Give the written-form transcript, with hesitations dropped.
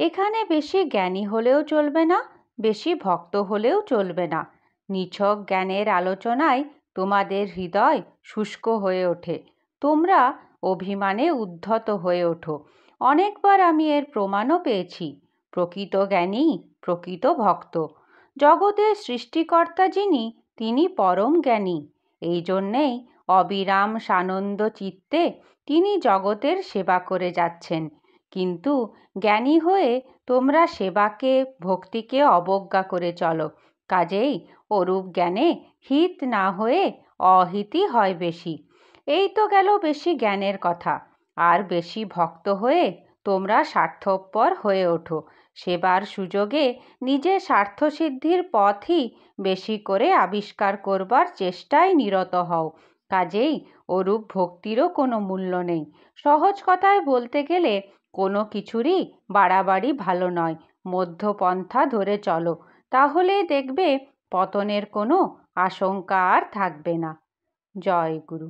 এখানে বেশি জ্ঞানী হলেও চলবে না, বেশি ভক্ত হলেও চলবে না। নিছক জ্ঞানের আলোচনায় তোমাদের হৃদয় শুষ্ক হয়ে ওঠে, তোমরা অভিমানে উদ্ধত হয়ে ওঠো। অনেকবার আমি এর প্রমাণও পেয়েছি। প্রকৃত জ্ঞানী প্রকৃত ভক্ত। জগতের সৃষ্টিকর্তা যিনি, তিনি পরম জ্ঞানী। এই জন্যেই অবিরাম সানন্দ চিত্তে তিনি জগতের সেবা করে যাচ্ছেন। কিন্তু জ্ঞানী হয়ে তোমরা সেবাকে ভক্তিকে অবজ্ঞা করে চলো। কাজেই অরূপ জ্ঞানে হিত না হয়ে অহিতই হয় বেশি। এই তো গেল বেশি জ্ঞানের কথা। আর বেশি ভক্ত হয়ে তোমরা স্বার্থপর হয়ে ওঠো। সেবার সুযোগে নিজের স্বার্থসিদ্ধির পথই বেশি করে আবিষ্কার করবার চেষ্টায় নিরত হও। কাজেই অরূপ ভক্তিরও কোনো মূল্য নেই। সহজ কথায় বলতে গেলে কোনো কিছুরই বাড়াবাড়ি ভালো নয়। মধ্যপন্থা ধরে চলো, তাহলে দেখবে পতনের কোনো আশঙ্কা আর থাকবে না। জয় গুরু।